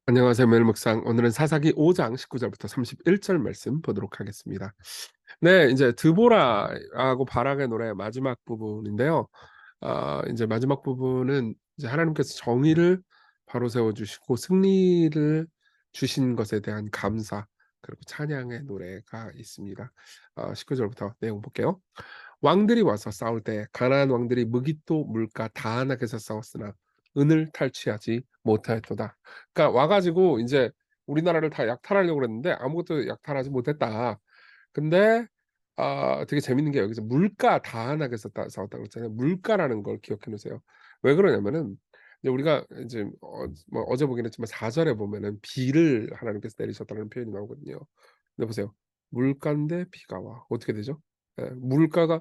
안녕하세요. 매일 묵상. 오늘은 사사기 5장 19 절부터 31절 말씀 보도록 하겠습니다. 네, 이제 드보라하고 바락의 노래 마지막 부분인데요. 이제 마지막 부분은 이제 하나님께서 정의를 바로 세워 주시고 승리를 주신 것에 대한 감사 그리고 찬양의 노래가 있습니다. 19 절부터 내용 볼게요. 왕들이 와서 싸울 때 가나안 왕들이 무기토 물가 다안악에서 싸웠으나 은을 탈취하지 못하였도다. 그러니까 와 가지고 인제 우리나라를 다 약탈하려고 그랬는데 아무것도 약탈하지 못했다. 근데 되게 재밌는 게 여기서 물가 다안악에서 싸웠다고 그랬잖아요. 물가라는 걸 기억해 놓으세요. 왜 그러냐면은 이제 우리가 이제 뭐 어제 보긴 했지만 4 절에 보면은 비를 하나님께서 내리셨다는 표현이 나오거든요. 근데 보세요. 물가인데 비가 와. 어떻게 되죠? 예. 물가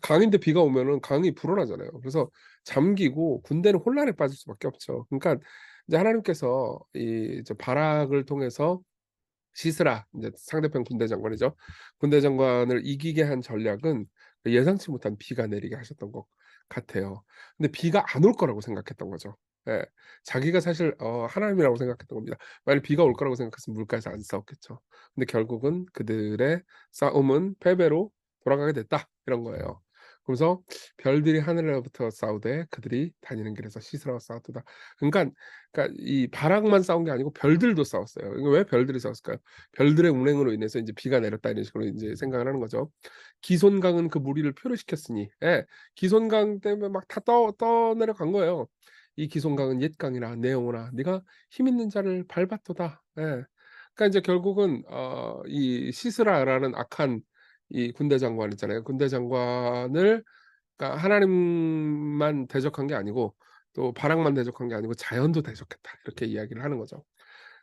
강인데 비가 오면은 강이 불어나잖아요. 그래서 잠기고 군대는 혼란에 빠질 수밖에 없죠. 그러니까 이제 하나님께서 이제 바락을 통해서 시스라 인제 상대편 군대 장관이죠. 군대 장관을 이기게 한 전략은 예상치 못한 비가 내리게 하셨던 것 같아요. 근데 비가 안 올 거라고 생각했던 거죠. 예. 자기가 사실 하나님이라고 생각했던 겁니다. 만약 비가 올 거라고 생각했으면 물가에서 안 싸웠겠죠. 근데 결국은 그들의 싸움은 패배로 돌아가게 됐다 이런 거예요. 그러면서 별들이 하늘로부터 싸우되 그들이 다니는 길에서 시스라와 싸웠도다. 그러니깐 이 바락만 싸운 게 아니고 별들도 싸웠어요. 이거 왜 별들이 싸웠을까요? 별들의 운행으로 인해서 인제 비가 내렸다 이런 식으로 인제 생각을 하는 거죠. 기손강은 그 무리를 표류시켰으니 예. 기손강 때문에 막 다 떠내려간 거예요. "이 기손강은 옛 강이라 내 영혼아 네가 힘 있는 자를 밟았도다." 예. 그러니까 인제 결국은 이 시스라라는 악한 이 군대 장관 있잖아요. 군대 장관을 그러니까 하나님만 대적한 게 아니고 또 바락만 대적한 게 아니고 자연도 대적했다. 이렇게 이야기를 하는 거죠.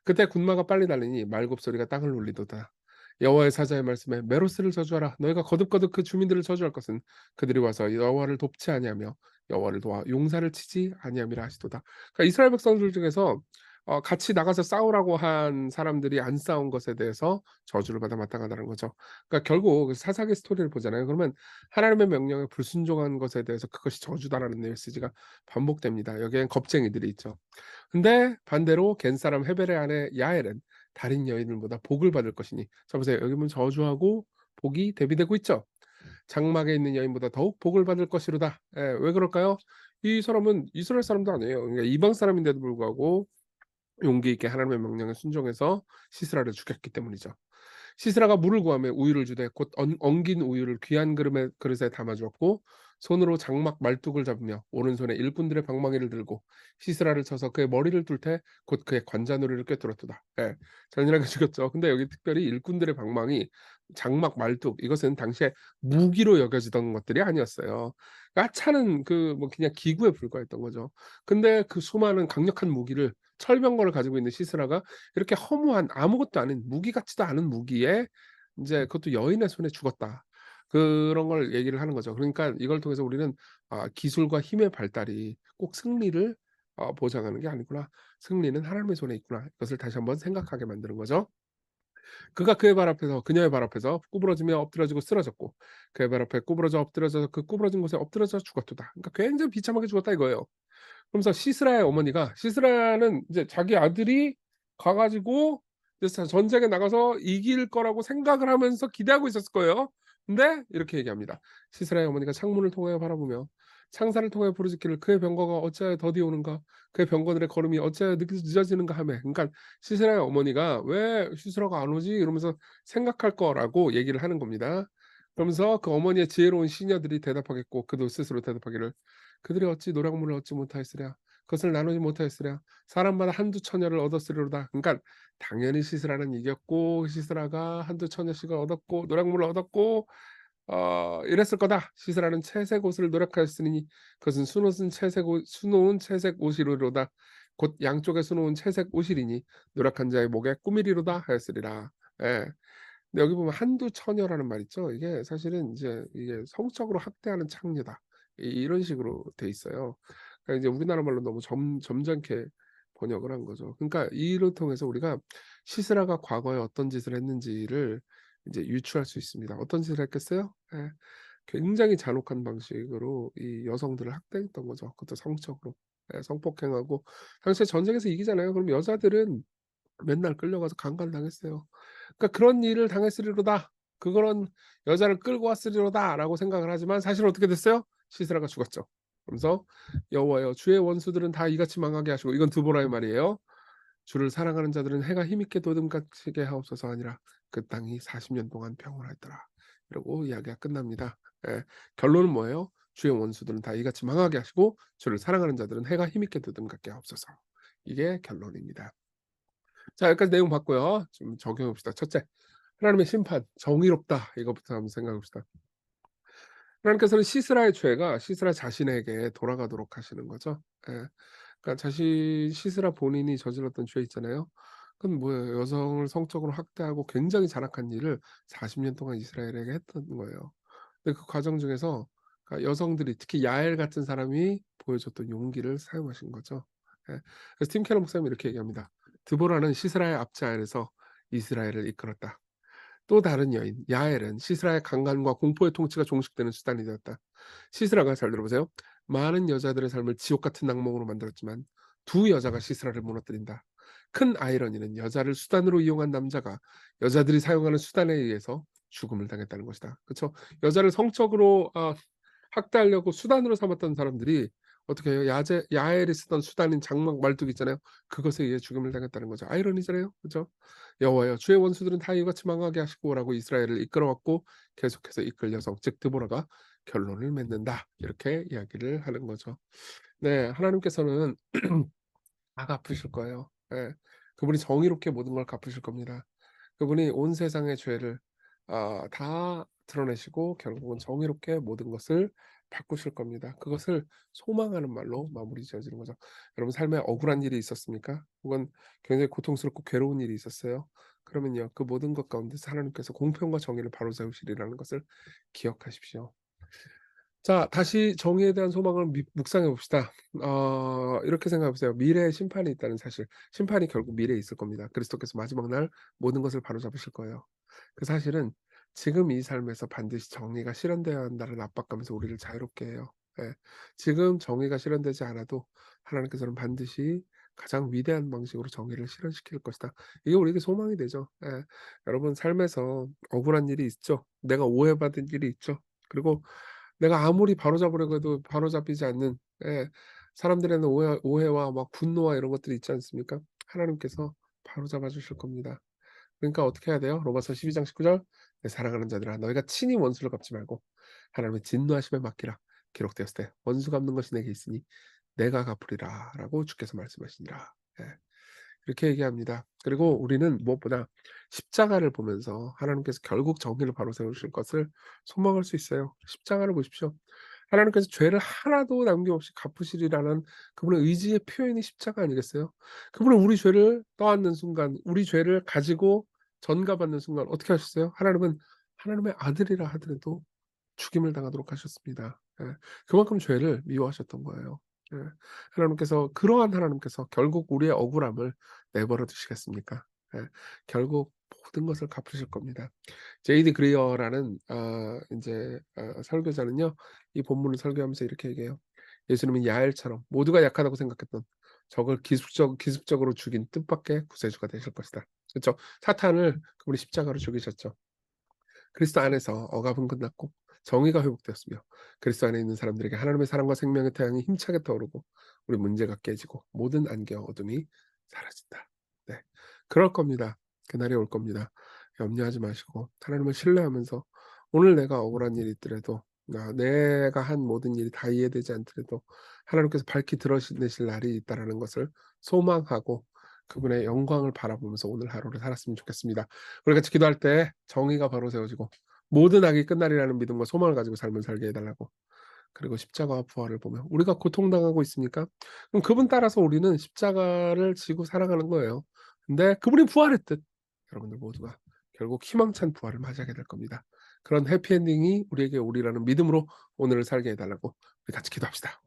그때 군마가 빨리 달리니 말굽소리가 땅을 울리도다. 여호와의 사자의 말씀에 메로스를 저주하라. 너희가 거듭거듭 그 주민들을 저주할 것은 그들이 와서 여호와를 돕지 아니하며 여호와를 도와 용사를 치지 아니함이라 하시도다. 그러니까 이스라엘 백성들 중에서 같이 나가서 싸우라고 한 사람들이 안 싸운 것에 대해서 저주를 받아 마땅하다는 거죠. 그러니까 결국 그 사사기 스토리를 보잖아요. 그러면 하나님의 명령에 불순종한 것에 대해서 그것이 저주다라는 메시지가 반복됩니다. 여기엔 겁쟁이들이 있죠. 근데 반대로 겐 사람 헤벨의 아내 야엘은 다른 여인들보다 복을 받을 것이니 자 보세요. 여기 보면 저주하고 복이 대비되고 있죠. 장막에 있는 여인보다 더욱 복을 받을 것이로다. 예, 왜 그럴까요? 이 사람은 이스라엘 사람도 아니에요. 그러니까 이방 사람인데도 불구하고 용기 있게 하나님의 명령에 순종해서 시스라를 죽였기 때문이죠. 시스라가 물을 구하며 우유를 주되 곧 엉긴 우유를 귀한 그릇에 담아 주었고 손으로 장막 말뚝을 잡으며 오른손에 일꾼들의 방망이를 들고 시스라를 쳐서 그의 머리를 뚫때 곧 그의 관자놀이를 꿰뚫었도다. 예. 잔인하게 죽였죠. 근데 여기 특별히 일꾼들의 방망이, 장막 말뚝 이것은 당시에 무기로 여겨지던 것들이 아니었어요. 하찮은 그 뭐 그냥 기구에 불과했던 거죠. 근데 그 수많은 강력한 무기를 철병거를 가지고 있는 시스라가 이렇게 허무한 아무것도 아닌 무기 같지도 않은 무기에 인제 그것도 여인의 손에 죽었다. 그런 걸 얘기를 하는 거죠. 그러니까 이걸 통해서 우리는 기술과 힘의 발달이 꼭 승리를 보장하는 게 아니구나. '승리는 하나님의 손에 있구나.' 이것을 다시 한번 생각하게 만드는 거죠. 그가 그녀의 발 앞에서 구부러지며 엎드러지고 쓰러졌고 그의 발 앞에 구부러져 엎드려져서 그 구부러진 곳에 엎드러져 죽었도다. 그러니까 굉장히 비참하게 죽었다 이거예요. 그러면서 시스라의 어머니가 시스라는 이제 자기 아들이 가 가지고 이제 전쟁에 나가서 이길 거라고 생각을 하면서 기대하고 있었을 거예요. 근데 이렇게 얘기합니다. 시스라의 어머니가 창문을 통하여 바라보며 창살을 통하여 부르짖기를 "그의 병거가 어찌하여 더디 오는가? 그의 병거들의 걸음이 어찌하여 늦어지는가?" 하매 그러니까 시스라의 어머니가 '왜 시스라가 안 오지?' 이러면서 생각할 거라고 얘기를 하는 겁니다. 그러면서 그 어머니의 지혜로운 시녀들이 대답하겠고 그도 스스로 대답하기를 "그들이 어찌 노략물을 얻지 못하였으랴. 그것을 나누지 못하였으랴. 사람마다 한두 처녀를 얻었으리로다." 그러니까 당연히 시스라는 이겼고 시스라가 한두 처녀씩을 얻었고 노략물을 얻었고 이랬을 거다. 시스라는 채색 옷을 노력하였으니 그것은 수놓은 채색 옷이로다. 곧 양쪽에 수놓은 채색 옷이리니 노력한 자의 목에 꾸미리로다 하였으리라. 예. 근데 여기 보면 한두 처녀라는 말 있죠. 이게 사실은 이제 이게 성적으로 학대하는 창녀다. 이런 식으로 돼 있어요. 그러니까 이제 우리나라 말로 너무 점잖게 번역을 한 거죠. 그러니까 이를 통해서 우리가 시스라가 과거에 어떤 짓을 했는지를 이제 유추할 수 있습니다. 어떤 짓을 했겠어요? 예. 굉장히 잔혹한 방식으로 이 여성들을 학대했던 거죠, 그것도 성적으로. 예, 성폭행하고 당시에 전쟁에서 이기잖아요. 그럼 여자들은 맨날 끌려가서 강간당했어요. 그러니까 '그런 일을 당했으리로다. 그런 여자를 끌고 왔으리로다.'라고 생각을 하지만 사실은 어떻게 됐어요? 시스라가 죽었죠. 그러면서 여호와여 주의 원수들은 다 이같이 망하게 하시고, 이건 드보라의 말이에요. 주를 사랑하는 자들은 해가 힘있게 돋음같게 하옵소서 하니라. 그 땅이 40년 동안 평온하였더라. 이러고 이야기가 끝납니다. 예. 결론은 뭐예요? 주의 원수들은 다 이같이 망하게 하시고 주를 사랑하는 자들은 해가 힘있게 돋음같게 하옵소서. 이게 결론입니다. 자, 여기까지 내용 봤고요. 좀 적용해 봅시다. 첫째, 하나님의 심판, 정의롭다. 이것부터 한번 생각해 봅시다. 하나님께서는 시스라의 죄가 시스라 자신에게 돌아가도록 하시는 거죠. 예. 그러니까 시스라 본인이 저질렀던 죄 있잖아요. 그건 뭐예요? 여성을 성적으로 학대하고 굉장히 잔악한 일을 40년 동안 이스라엘에게 했던 거예요. 근데 그 과정 중에서 그러니까 여성들이, 특히 야엘 같은 사람이 보여줬던 용기를 사용하신 거죠. 예. 그래서 팀 켈러 목사님이 이렇게 얘기합니다. 드보라는 시스라의 앞지 아래서 이스라엘을 이끌었다. 또 다른 여인 야엘은 시스라의 강간과 공포의 통치가 종식되는 수단이 되었다. 시스라가, 잘 들어보세요, 많은 여자들의 삶을 지옥 같은 악몽으로 만들었지만 두 여자가 시스라를 무너뜨린다. 큰 아이러니는 여자를 수단으로 이용한 남자가 여자들이 사용하는 수단에 의해서 죽음을 당했다는 것이다. 그렇죠? 여자를 성적으로 학대하려고 수단으로 삼았던 사람들이 어떻게 해요? 야엘이 쓰던 수단인 장막 말뚝 있잖아요. 그것에 의해 죽음을 당했다는 거죠. 아이러니잖아요. 그죠? 여호와여 주의 원수들은 다 이같이 망하게 하시고라고 이스라엘을 이끌어왔고 계속해서 이끌 여성 즉 드보라가 결론을 맺는다. 이렇게 이야기를 하는 거죠. 네, 하나님께서는 다 갚으실 거예요. 예. 그분이 정의롭게 모든 걸 갚으실 겁니다. 그분이 온 세상의 죄를 다 드러내시고 결국은 정의롭게 모든 것을 바꾸실 겁니다. 그것을 소망하는 말로 마무리 지어지는 거죠. 여러분 삶에 억울한 일이 있었습니까? 혹은 굉장히 고통스럽고 괴로운 일이 있었어요? 그러면요, 그 모든 것 가운데서 하나님께서 공평과 정의를 바로세우시리라는 것을 기억하십시오. 자, 다시 정의에 대한 소망을 묵상해 봅시다. 이렇게 생각해 보세요. 미래에 심판이 있다는 사실. 심판이 결국 미래에 있을 겁니다. 그리스도께서 마지막 날 모든 것을 바로잡으실 거예요. 그 사실은 지금 이 삶에서 반드시 정의가 실현되어야 한다는 압박감에서 우리를 자유롭게 해요. 예. 지금 정의가 실현되지 않아도 하나님께서는 반드시 가장 위대한 방식으로 정의를 실현시킬 것이다. 이게 우리에게 소망이 되죠. 예. 여러분 삶에서 억울한 일이 있죠. 내가 오해받은 일이 있죠. 그리고 내가 아무리 바로잡으려고 해도 바로잡히지 않는, 예, 사람들에는 오해와 막 분노와 이런 것들이 있지 않습니까? 하나님께서 바로잡아 주실 겁니다. 그러니까 어떻게 해야 돼요? 로마서 12장 19절, 내 사랑하는 자들아 너희가 친히 원수를 갚지 말고 하나님의 진노하심에 맡기라. 기록되었을 때 원수 갚는 것이 내게 있으니 내가 갚으리라 라고 주께서 말씀하시니라. 예. 이렇게 얘기합니다. 그리고 우리는 무엇보다 십자가를 보면서 하나님께서 결국 정의를 바로 세우실 것을 소망할 수 있어요. 십자가를 보십시오. 하나님께서 죄를 하나도 남김없이 갚으시리라는 그분의 의지의 표현이 십자가 아니겠어요? 그분은 우리 죄를 떠안는 순간, 우리 죄를 가지고 전가받는 순간 어떻게 하셨어요? 하나님은 하나님의 아들이라 하더라도 죽임을 당하도록 하셨습니다. 예. 그만큼 죄를 미워하셨던 거예요. 예. 그러한 하나님께서 결국 우리의 억울함을 내버려 두시겠습니까? 예. 결국 모든 것을 갚으실 겁니다. 제이디 그리어라는 인제 설교자는요, 이 본문을 설교하면서 이렇게 얘기해요. 예수님은 야엘처럼 모두가 약하다고 생각했던 적을 기습적으로 죽인 뜻밖의 구세주가 되실 것이다. 그쵸? 사탄을 그분이 십자가로 죽이셨죠. 그리스도 안에서 억압은 끝났고 정의가 회복되었으며 그리스도 안에 있는 사람들에게 하나님의 사랑과 생명의 태양이 힘차게 떠오르고 우리 문제가 깨지고 모든 안개와 어둠이 사라진다. 네, 그럴 겁니다. 그날이 올 겁니다. 염려하지 마시고 하나님을 신뢰하면서 오늘 내가 억울한 일이 있더라도 내가 한 모든 일이 다 이해되지 않더라도 하나님께서 밝히 드러내실 날이 있다라는 것을 소망하고 그분의 영광을 바라보면서 오늘 하루를 살았으면 좋겠습니다. 우리 같이 기도할 때 정의가 바로 세워지고 모든 악이 끝날이라는 믿음과 소망을 가지고 삶을 살게 해달라고. 그리고 십자가와 부활을 보며 우리가 고통당하고 있습니까? 그럼 그분 따라서 우리는 십자가를 지고 살아가는 거예요. 근데 그분이 부활했듯 여러분들 모두가 결국 희망찬 부활을 맞이하게 될 겁니다. 그런 해피엔딩이 우리에게 오리라는 믿음으로 오늘을 살게 해달라고 우리 같이 기도합시다.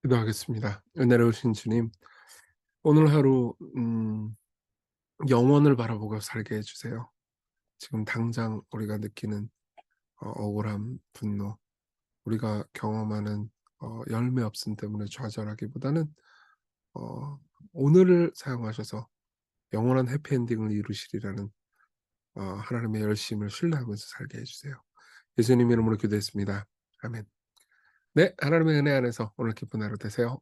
기도하겠습니다. 은혜로우신 주님, 오늘 하루 영원을 바라보고 살게 해 주세요. 지금 당장 우리가 느끼는 억울함, 분노, 우리가 경험하는 열매 없음 때문에 좌절하기보다는 어 오늘을 사용하셔서 영원한 해피엔딩을 이루시리라는 하나님의 열심을 신뢰하면서 살게 해 주세요. 예수님 이름으로 기도했습니다. 아멘. 네, 하나님의 은혜 안에서 오늘 기쁜 하루 되세요.